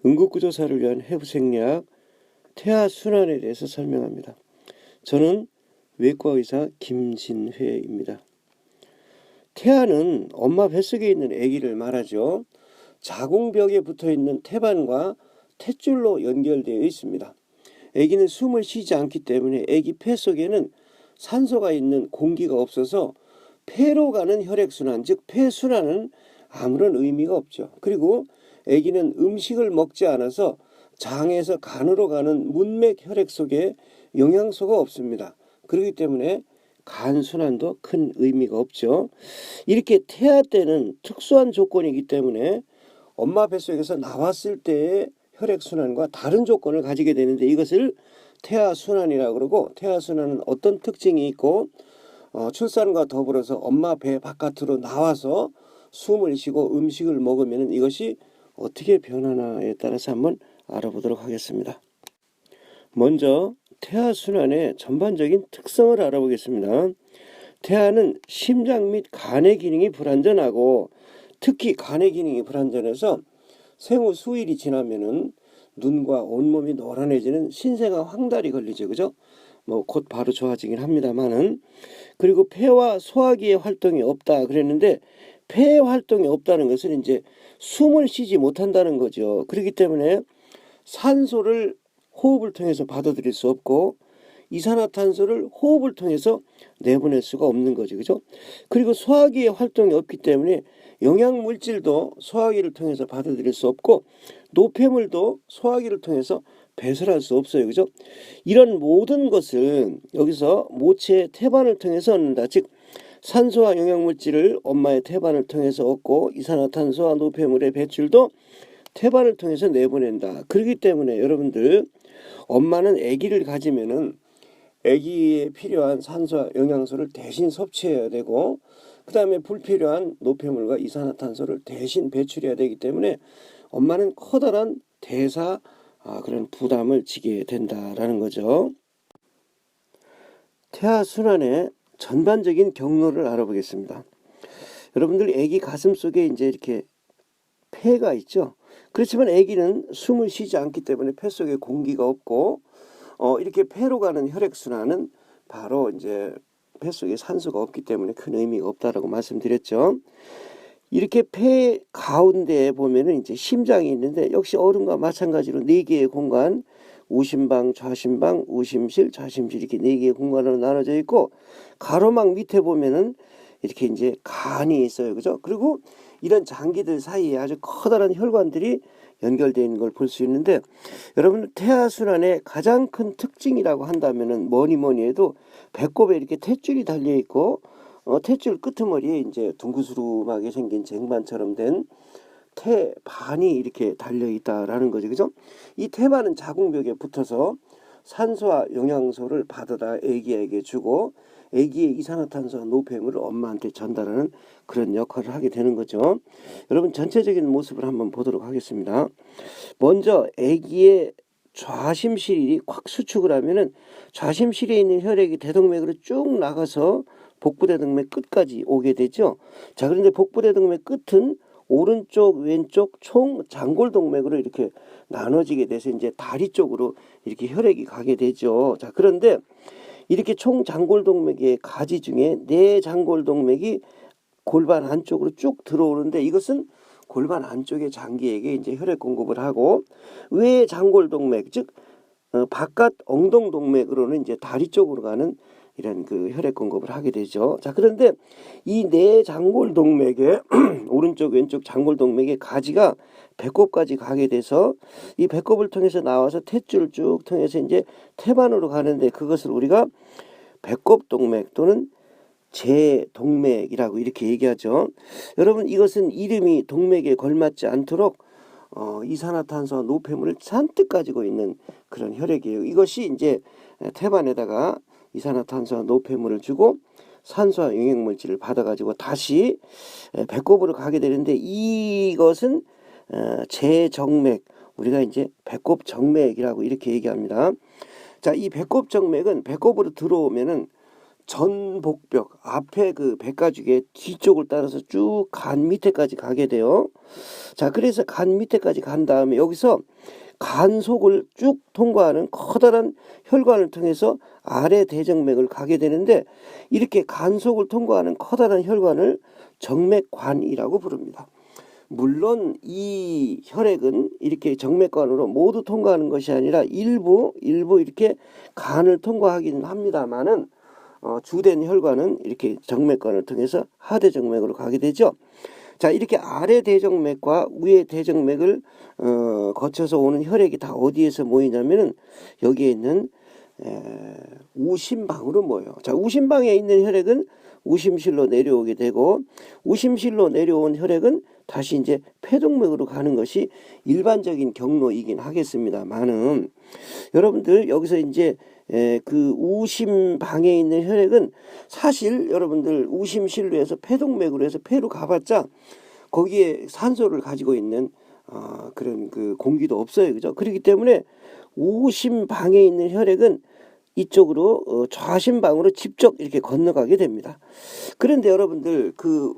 응급구조사를 위한 해부생리학 태아순환에 대해서 설명합니다. 저는 외과의사 김진회입니다. 태아는 엄마 뱃속에 있는 아기를 말하죠. 자궁벽에 붙어있는 태반과 탯줄로 연결되어 있습니다. 아기는 숨을 쉬지 않기 때문에 아기 폐 속에는 산소가 있는 공기가 없어서 폐로 가는 혈액순환, 즉 폐순환은 아무런 의미가 없죠. 그리고 아기는 음식을 먹지 않아서 장에서 간으로 가는 문맥 혈액 속에 영양소가 없습니다. 그렇기 때문에 간 순환도 큰 의미가 없죠. 이렇게 태아 때는 특수한 조건이기 때문에 엄마 뱃속에서 나왔을 때의 혈액순환과 다른 조건을 가지게 되는데 이것을 태아순환이라고 그러고, 태아순환은 어떤 특징이 있고 출산과 더불어서 엄마 배 바깥으로 나와서 숨을 쉬고 음식을 먹으면 이것이 어떻게 변하나에 따라서 한번 알아보도록 하겠습니다. 먼저 태아순환의 전반적인 특성을 알아보겠습니다. 태아는 심장 및 간의 기능이 불완전하고, 특히 간의 기능이 불완전해서 생후 수일이 지나면은 눈과 온몸이 노란해지는 신생아 황달이 걸리죠. 그죠? 곧 바로 좋아지긴 합니다만은. 그리고 폐와 소화기의 활동이 없다 그랬는데, 폐의 활동이 없다는 것은 이제 숨을 쉬지 못한다는 거죠. 그렇기 때문에 산소를 호흡을 통해서 받아들일 수 없고 이산화탄소를 호흡을 통해서 내보낼 수가 없는 거죠. 그죠? 그리고 소화기의 활동이 없기 때문에 영양물질도 소화기를 통해서 받아들일 수 없고 노폐물도 소화기를 통해서 배설할 수 없어요. 그죠? 이런 모든 것을 여기서 모체의 태반을 통해서 얻는다. 즉 산소와 영양물질을 엄마의 태반을 통해서 얻고 이산화탄소와 노폐물의 배출도 태반을 통해서 내보낸다. 그렇기 때문에 여러분들, 엄마는 아기를 가지면은 아기에 필요한 산소와 영양소를 대신 섭취해야 되고, 그 다음에 불필요한 노폐물과 이산화탄소를 대신 배출해야 되기 때문에 엄마는 커다란 대사 그런 부담을 지게 된다라는 거죠. 태아순환의 전반적인 경로를 알아보겠습니다. 여러분들 아기 가슴 속에 이제 이렇게 폐가 있죠. 그렇지만 아기는 숨을 쉬지 않기 때문에 폐 속에 공기가 없고 이렇게 폐로 가는 혈액순환은 바로 이제 폐 속에 산소가 없기 때문에 큰 의미가 없다라고 말씀드렸죠. 이렇게 폐 가운데에 보면은 이제 심장이 있는데, 역시 어른과 마찬가지로 4개의 공간, 우심방, 좌심방, 우심실, 좌심실 이렇게 4개의 공간으로 나눠져 있고, 가로막 밑에 보면은 이렇게 이제 간이 있어요. 그죠? 그리고 이런 장기들 사이에 아주 커다란 혈관들이 연결되어 있는 걸 볼 수 있는데, 여러분 태아순환의 가장 큰 특징이라고 한다면은 뭐니 해도 배꼽에 이렇게 탯줄이 달려 있고 탯줄 끄트머리에 이제 둥그스름하게 생긴 쟁반처럼 된 태반이 이렇게 달려 있다라는 거죠. 그죠? 이 태반은 자궁벽에 붙어서 산소와 영양소를 받아다 아기에게 주고 아기의 이산화탄소와 노폐물을 엄마한테 전달하는 그런 역할을 하게 되는 거죠. 여러분 전체적인 모습을 한번 보도록 하겠습니다. 먼저 아기의 좌심실이 꽉 수축을 하면은 좌심실에 있는 혈액이 대동맥으로 쭉 나가서 복부대동맥 끝까지 오게 되죠. 자, 그런데 복부대동맥 끝은 오른쪽 왼쪽 총 장골동맥으로 이렇게 나눠지게 돼서 이제 다리 쪽으로 이렇게 혈액이 가게 되죠. 자, 그런데 이렇게 총 장골동맥의 가지 중에 내장골동맥이 골반 안쪽으로 쭉 들어오는데, 이것은 골반 안쪽의 장기에게 이제 혈액 공급을 하고, 외장골동맥 즉 바깥 엉덩동맥으로는 이제 다리 쪽으로 가는 이런 그 혈액 공급을 하게 되죠. 자, 그런데 이 내장골동맥의 오른쪽 왼쪽 장골동맥의 가지가 배꼽까지 가게 돼서 이 배꼽을 통해서 나와서 탯줄을 쭉 통해서 이제 태반으로 가는데, 그것을 우리가 배꼽동맥 또는 제동맥이라고 이렇게 얘기하죠. 여러분 이것은 이름이 동맥에 걸맞지 않도록 이산화탄소와 노폐물을 잔뜩 가지고 있는 그런 혈액이에요. 이것이 이제 태반에다가 이산화탄소와 노폐물을 주고 산소와 영양물질을 받아가지고 다시 배꼽으로 가게 되는데, 이것은 제정맥, 우리가 이제 배꼽정맥이라고 이렇게 얘기합니다. 자, 이 배꼽정맥은 배꼽으로 들어오면은 전복벽 앞에 그 백가죽의 뒤쪽을 따라서 쭉 간 밑에까지 가게 돼요. 자, 그래서 간 밑에까지 간 다음에 여기서 간 속을 쭉 통과하는 커다란 혈관을 통해서 아래 대정맥을 가게 되는데, 이렇게 간 속을 통과하는 커다란 혈관을 정맥관이라고 부릅니다. 물론 이 혈액은 이렇게 정맥관으로 모두 통과하는 것이 아니라 일부 이렇게 간을 통과하기는 합니다만은 주된 혈관은 이렇게 정맥관을 통해서 하대 정맥으로 가게 되죠. 자, 이렇게 아래 대정맥과 위에 대정맥을 거쳐서 오는 혈액이 다 어디에서 모이냐면은 여기에 있는 우심방으로 모여요. 자, 우심방에 있는 혈액은 우심실로 내려오게 되고, 우심실로 내려온 혈액은 다시 이제 폐동맥으로 가는 것이 일반적인 경로이긴 하겠습니다만은, 여러분들 여기서 이제 그 우심방에 있는 혈액은 사실 여러분들 우심실로 해서 폐동맥으로 해서 폐로 가봤자 거기에 산소를 가지고 있는 그런 그 공기도 없어요. 그죠? 그렇기 때문에 우심방에 있는 혈액은 이쪽으로 좌심방으로 직접 이렇게 건너가게 됩니다. 그런데 여러분들 그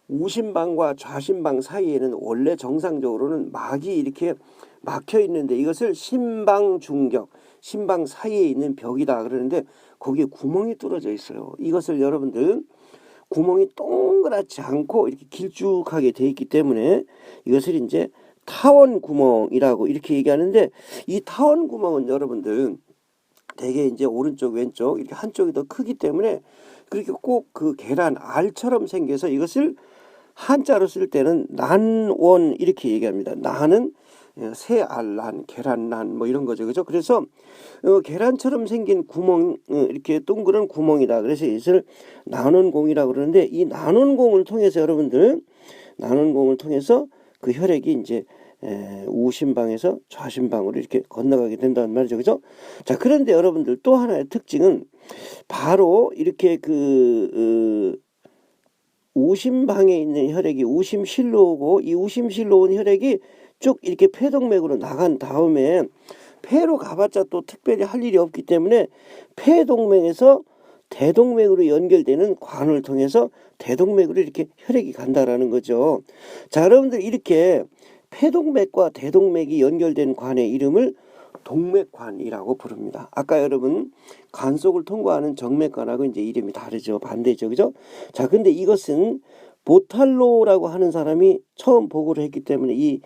우심방과 좌심방 사이에는 원래 정상적으로는 막이 이렇게 막혀 있는데, 이것을 심방중격, 심방 사이에 있는 벽이다 그러는데 거기에 구멍이 뚫어져 있어요. 이것을 여러분들 구멍이 동그랗지 않고 이렇게 길쭉하게 돼 있기 때문에 이것을 이제 타원 구멍이라고 이렇게 얘기하는데, 이 타원 구멍은 여러분들 대개 이제 오른쪽 왼쪽 이렇게 한쪽이 더 크기 때문에 그렇게 꼭 그 계란 알처럼 생겨서 이것을 한자로 쓸 때는 난원 이렇게 얘기합니다. 난은 새알난, 계란난 뭐 이런 거죠. 그죠? 그래서 계란처럼 생긴 구멍, 이렇게 동그란 구멍이다. 그래서 이것을 난원공이라고 그러는데, 이 난원공을 통해서 여러분들 난원공을 통해서 그 혈액이 이제 우심방에서 좌심방으로 이렇게 건너가게 된다는 말이죠. 그죠? 자, 그런데 여러분들 또 하나의 특징은 바로 이렇게 그 우심방에 있는 혈액이 우심실로 오고, 이 우심실로 온 혈액이 쭉 이렇게 폐동맥으로 나간 다음에 폐로 가봤자 또 특별히 할 일이 없기 때문에 폐동맥에서 대동맥으로 연결되는 관을 통해서 대동맥으로 이렇게 혈액이 간다라는 거죠. 자, 여러분들 이렇게 폐동맥과 대동맥이 연결된 관의 이름을 동맥관이라고 부릅니다. 아까 여러분 간 속을 통과하는 정맥관하고 이제 이름이 다르죠. 반대죠. 그죠? 자, 근데 이것은 보탈로라고 하는 사람이 처음 보고를 했기 때문에 이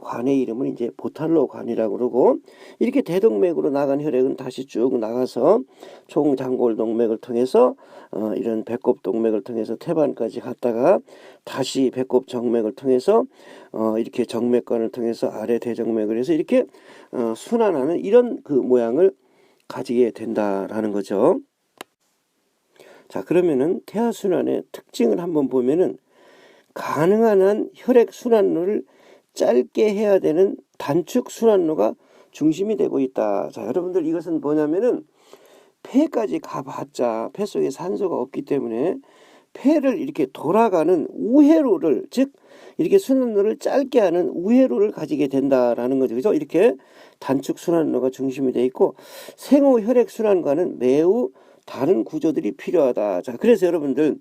관의 이름은 이제 보탈로관이라고 그러고, 이렇게 대동맥으로 나간 혈액은 다시 쭉 나가서 총장골동맥을 통해서 이런 배꼽동맥을 통해서 태반까지 갔다가 다시 배꼽정맥을 통해서 이렇게 정맥관을 통해서 아래 대정맥을 해서 이렇게 순환하는 이런 그 모양을 가지게 된다라는 거죠. 자, 그러면은 태아순환의 특징을 한번 보면은 가능한 한 혈액 순환로를 짧게 해야 되는 단축 순환로가 중심이 되고 있다. 자, 여러분들 이것은 뭐냐면은 폐까지 가봤자 폐 속에 산소가 없기 때문에 폐를 이렇게 돌아가는 우회로를, 즉 이렇게 순환로를 짧게 하는 우회로를 가지게 된다라는 거죠. 그죠? 이렇게 단축 순환로가 중심이 되어 있고 생후 혈액 순환과는 매우 다른 구조들이 필요하다. 자, 그래서 여러분들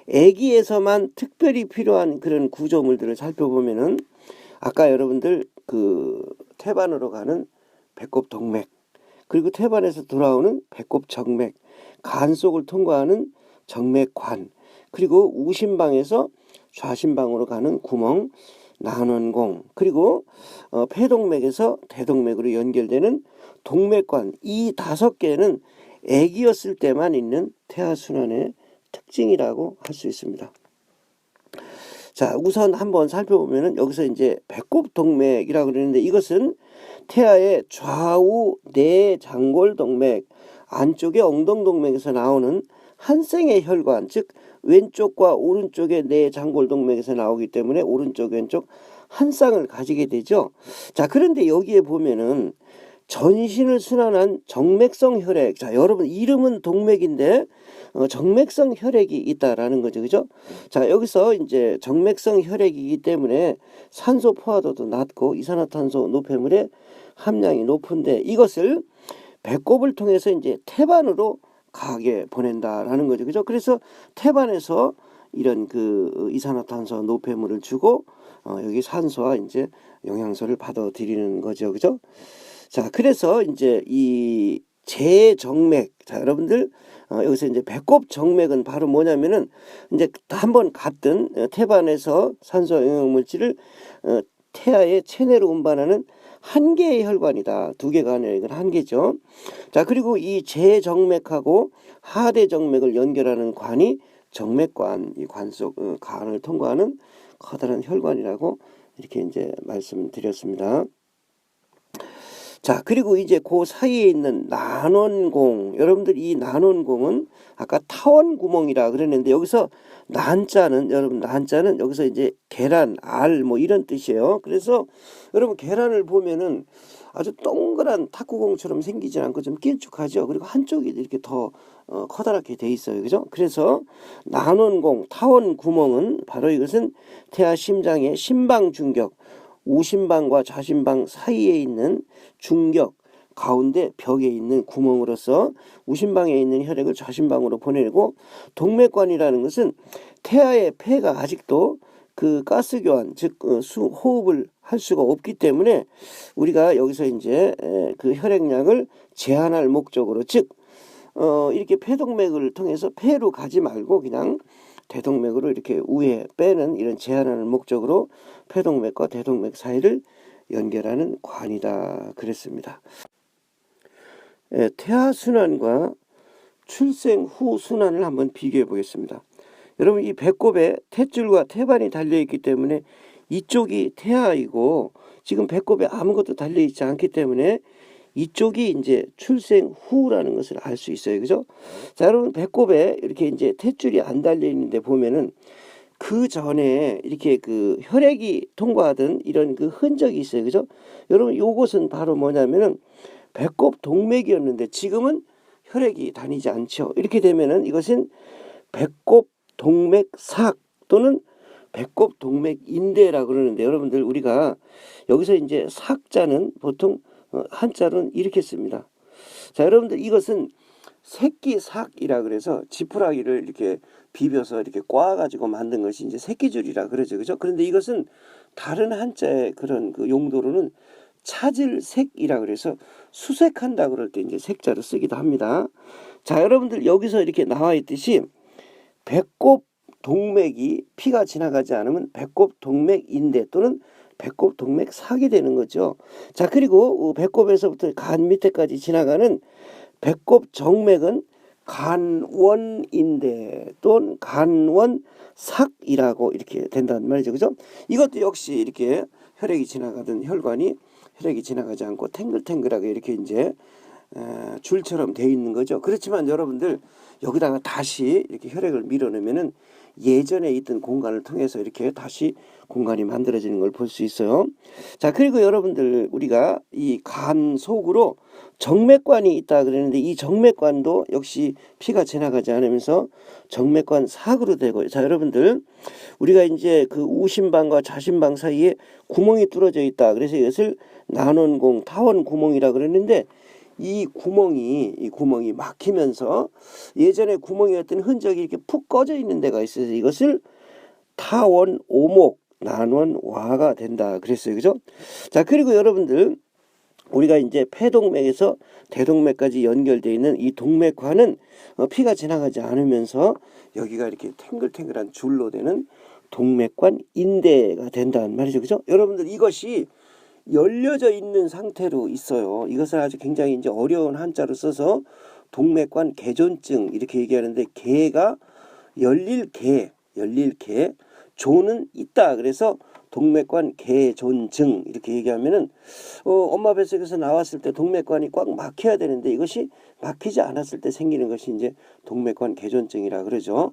아기에서만 특별히 필요한 그런 구조물들을 살펴보면은 아까 여러분들 그 태반으로 가는 배꼽 동맥, 그리고 태반에서 돌아오는 배꼽 정맥, 간 속을 통과하는 정맥관, 그리고 우심방에서 좌심방으로 가는 구멍 난원공, 그리고 폐동맥에서 대동맥으로 연결되는 동맥관, 이 5개는 아기였을 때만 있는 태아순환의 특징이라고 할 수 있습니다. 자, 우선 한번 살펴보면은 여기서 이제 배꼽동맥이라고 그러는데, 이것은 태아의 좌우 내장골동맥 안쪽의 엉덩동맥에서 나오는 한 쌍의 혈관, 즉 왼쪽과 오른쪽의 내장골동맥에서 나오기 때문에 오른쪽 왼쪽 한 쌍을 가지게 되죠. 자, 그런데 여기에 보면은 전신을 순환한 정맥성 혈액, 자 여러분 이름은 동맥인데 정맥성 혈액이 있다라는 거죠. 그죠? 자, 여기서 이제 정맥성 혈액이기 때문에 산소 포화도도 낮고 이산화탄소 노폐물의 함량이 높은데, 이것을 배꼽을 통해서 이제 태반으로 가하게 보낸다라는 거죠. 그죠? 그래서 태반에서 이런 그 이산화탄소 노폐물을 주고 여기 산소와 이제 영양소를 받아들이는 거죠. 그죠? 자, 그래서 이제 이 제정맥, 자, 여러분들 여기서 이제 배꼽 정맥은 바로 뭐냐면은 이제 한번 갔던 태반에서 산소 영양물질을 태아의 체내로 운반하는 한 개의 혈관이다. 두 개가 아니라 이건 한 개죠. 자, 그리고 이 제정맥하고 하대정맥을 연결하는 관이 정맥관, 이 관 속 간을 통과하는 커다란 혈관이라고 이렇게 이제 말씀드렸습니다. 자, 그리고 이제 그 사이에 있는 난원공, 여러분들 이 난원공은 아까 타원구멍이라 그랬는데 여기서 난자는, 여러분 난자는 여기서 이제 계란, 알 뭐 이런 뜻이에요. 그래서 여러분 계란을 보면은 아주 동그란 탁구공처럼 생기지 않고 좀 길쭉하죠. 그리고 한쪽이 이렇게 더 커다랗게 돼 있어요. 그죠? 그래서 난원공, 타원구멍은 바로 이것은 태아 심장의 심방중격, 우심방과 좌심방 사이에 있는 중격 가운데 벽에 있는 구멍으로서 우심방에 있는 혈액을 좌심방으로 보내고, 동맥관이라는 것은 태아의 폐가 아직도 그 가스 교환, 즉 호흡을 할 수가 없기 때문에 우리가 여기서 이제 그 혈액량을 제한할 목적으로, 즉 이렇게 폐동맥을 통해서 폐로 가지 말고 그냥 대동맥으로 이렇게 우에 빼는 이런 제한하는 목적으로 폐동맥과 대동맥 사이를 연결하는 관이다 그랬습니다. 태아 순환과 출생 후 순환을 한번 비교해 보겠습니다. 여러분 이 배꼽에 탯줄과 태반이 달려있기 때문에 이쪽이 태아이고 지금 배꼽에 아무것도 달려있지 않기 때문에 이쪽이 이제 출생 후라는 것을 알 수 있어요. 그죠? 자, 여러분 배꼽에 이렇게 이제 탯줄이 안 달려 있는데 보면은 그 전에 이렇게 그 혈액이 통과하던 이런 그 흔적이 있어요. 그죠? 여러분 요것은 바로 뭐냐면은 배꼽 동맥이었는데 지금은 혈액이 다니지 않죠. 이렇게 되면은 이것은 배꼽 동맥삭 또는 배꼽 동맥인대라 그러는데, 여러분들 우리가 여기서 이제 삭자는 보통 한자로는 이렇게 씁니다. 자, 여러분들 이것은 새끼삭이라 그래서 지푸라기를 이렇게 비벼서 이렇게 꽈가지고 만든 것이 이제 새끼줄이라 그러죠. 그죠? 그런데 이것은 다른 한자의 그런 그 용도로는 찾을 색이라 그래서 수색한다 그럴 때 이제 색자로 쓰기도 합니다. 자, 여러분들 여기서 이렇게 나와 있듯이 배꼽 동맥이 피가 지나가지 않으면 배꼽 동맥인대 또는 배꼽 동맥삭이 되는 거죠. 자, 그리고 배꼽에서부터 간 밑에까지 지나가는 배꼽 정맥은 간원인대 또는 간원삭이라고 이렇게 된다는 말이죠. 그죠? 이것도 역시 이렇게 혈액이 지나가던 혈관이 혈액이 지나가지 않고 탱글탱글하게 이렇게 이제 줄처럼 되어 있는 거죠. 그렇지만 여러분들 여기다가 다시 이렇게 혈액을 밀어넣으면은 예전에 있던 공간을 통해서 이렇게 다시 공간이 만들어지는 걸 볼 수 있어요. 자, 그리고 여러분들 우리가 이 간 속으로 정맥관이 있다 그러는데 이 정맥관도 역시 피가 지나가지 않으면서 정맥관 삭으로 되고, 자, 여러분들 우리가 이제 그 우심방과 좌심방 사이에 구멍이 뚫어져 있다. 그래서 이것을 난원공, 타원 구멍이라 그랬는데 이 구멍이 막히면서 예전에 구멍이었던 흔적이 이렇게 푹 꺼져 있는 데가 있어서 이것을 타원 오목, 난원 와가 된다 그랬어요. 그죠? 자, 그리고 여러분들 우리가 이제 폐동맥에서 대동맥까지 연결되어 있는 이 동맥관은 피가 지나가지 않으면서 여기가 이렇게 탱글탱글한 줄로 되는 동맥관 인대가 된다는 말이죠. 그죠? 여러분들 이것이 열려져 있는 상태로 있어요. 이것을 아주 굉장히 이제 어려운 한자로 써서 동맥관 개존증 이렇게 얘기하는데, 개가 열릴 개, 존은 있다. 그래서 동맥관 개존증 이렇게 얘기하면은 엄마 뱃속에서 나왔을 때 동맥관이 꽉 막혀야 되는데 이것이 막히지 않았을 때 생기는 것이 이제 동맥관 개존증이라 그러죠.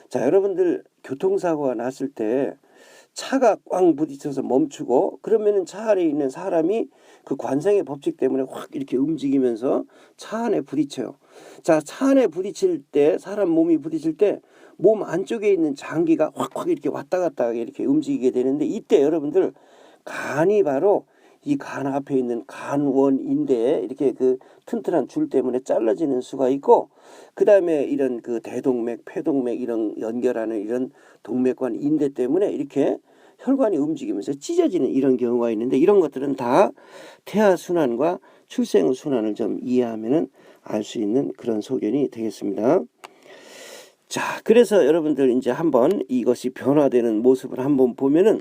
자, 여러분들 교통사고가 났을 때 차가 꽝 부딪혀서 멈추고 그러면은 차 안에 있는 사람이 그 관성의 법칙 때문에 확 이렇게 움직이면서 차 안에 부딪혀요. 자, 차 안에 부딪힐 때, 사람 몸이 부딪힐 때 몸 안쪽에 있는 장기가 확 이렇게 왔다 갔다 이렇게 움직이게 되는데, 이때 여러분들 간이 바로 이 간 앞에 있는 간원인대에 이렇게 그 튼튼한 줄 때문에 잘라지는 수가 있고, 그 다음에 이런 그 대동맥, 폐동맥 이런 연결하는 이런 동맥관 인대 때문에 이렇게 혈관이 움직이면서 찢어지는 이런 경우가 있는데, 이런 것들은 다 태아 순환과 출생 후 순환을 좀 이해하면은 알 수 있는 그런 소견이 되겠습니다. 자, 그래서 여러분들 이제 한번 이것이 변화되는 모습을 한번 보면은,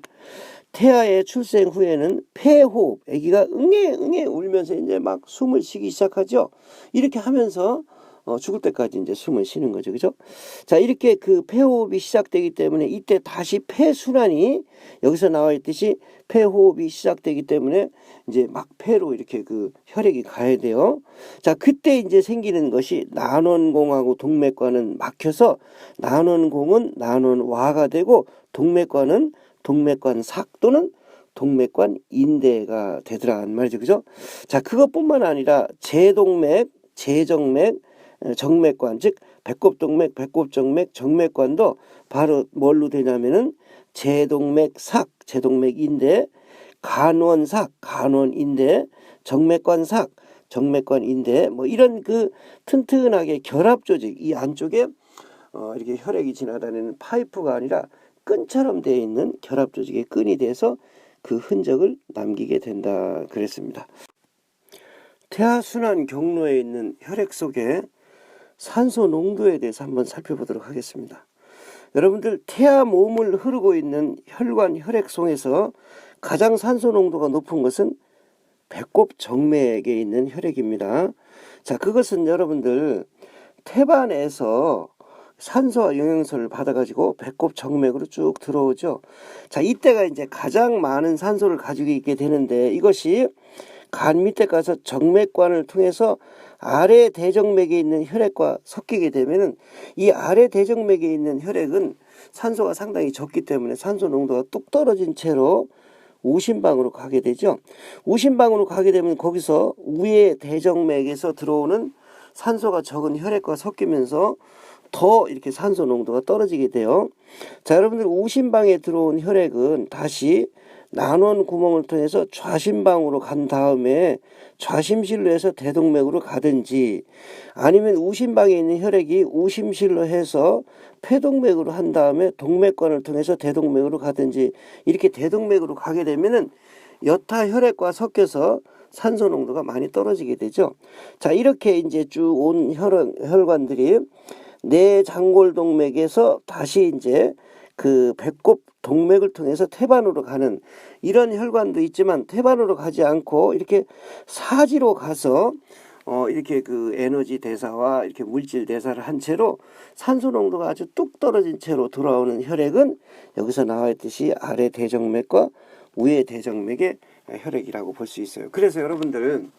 태아의 출생 후에는 폐호흡, 아기가 응애 울면서 이제 막 숨을 쉬기 시작하죠. 이렇게 하면서 죽을 때까지 이제 숨을 쉬는 거죠. 그죠? 자, 이렇게 그 폐호흡이 시작되기 때문에 이때 다시 폐순환이 여기서 나와 있듯이 폐호흡이 시작되기 때문에 이제 막 폐로 이렇게 그 혈액이 가야 돼요. 자, 그때 이제 생기는 것이 난원공하고 동맥관은 막혀서 난원공은 난원와가 되고 동맥관은 동맥관삭 또는 동맥관 인대가 되더란 말이죠. 그죠? 자, 그것뿐만 아니라 제동맥, 제정맥, 정맥관, 즉 배꼽동맥, 배꼽정맥, 정맥관도 바로 뭘로 되냐면은 제동맥삭, 제동맥인대, 간원삭, 간원인대, 정맥관삭, 정맥관인대, 뭐 이런 그 튼튼하게 결합 조직, 이 안쪽에 이렇게 혈액이 지나다니는 파이프가 아니라 끈처럼 되어 있는 결합 조직의 끈이 돼서 그 흔적을 남기게 된다 그랬습니다. 태아 순환 경로에 있는 혈액 속에 산소 농도에 대해서 한번 살펴보도록 하겠습니다. 여러분들, 태아 몸을 흐르고 있는 혈관 혈액송에서 가장 산소 농도가 높은 것은 배꼽 정맥에 있는 혈액입니다. 자, 그것은 여러분들 태반에서 산소와 영양소를 받아가지고 배꼽 정맥으로 쭉 들어오죠. 자, 이때가 이제 가장 많은 산소를 가지고 있게 되는데, 이것이 간 밑에 가서 정맥관을 통해서 아래 대정맥에 있는 혈액과 섞이게 되면은, 이 아래 대정맥에 있는 혈액은 산소가 상당히 적기 때문에 산소 농도가 뚝 떨어진 채로 우심방으로 가게 되죠. 우심방으로 가게 되면 거기서 위에 대정맥에서 들어오는 산소가 적은 혈액과 섞이면서 더 이렇게 산소 농도가 떨어지게 돼요. 자, 여러분들, 우심방에 들어온 혈액은 다시 난원 구멍을 통해서 좌심방으로 간 다음에 좌심실로 해서 대동맥으로 가든지, 아니면 우심방에 있는 혈액이 우심실로 해서 폐동맥으로 한 다음에 동맥관을 통해서 대동맥으로 가든지, 이렇게 대동맥으로 가게 되면은 여타 혈액과 섞여서 산소 농도가 많이 떨어지게 되죠. 자, 이렇게 이제 쭉 온 혈관들이 내장골동맥에서 다시 이제 그 배꼽 동맥을 통해서 태반으로 가는 이런 혈관도 있지만, 태반으로 가지 않고 이렇게 사지로 가서 이렇게 그 에너지 대사와 이렇게 물질 대사를 한 채로 산소 농도가 아주 뚝 떨어진 채로 돌아오는 혈액은 여기서 나와 있듯이 아래 대정맥과 위에 대정맥의 혈액이라고 볼 수 있어요. 그래서 여러분들은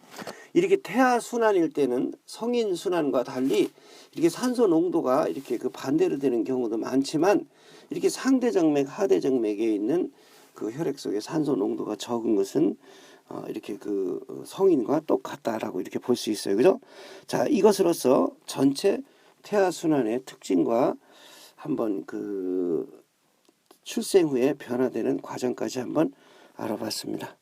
이렇게 태아 순환일 때는 성인 순환과 달리 이렇게 산소 농도가 이렇게 그 반대로 되는 경우도 많지만, 이렇게 상대정맥, 하대정맥에 있는 그 혈액 속에 산소 농도가 적은 것은 이렇게 그 성인과 똑같다라고 이렇게 볼 수 있어요. 그죠? 자, 이것으로서 전체 태아 순환의 특징과 한번 그 출생 후에 변화되는 과정까지 한번 알아봤습니다.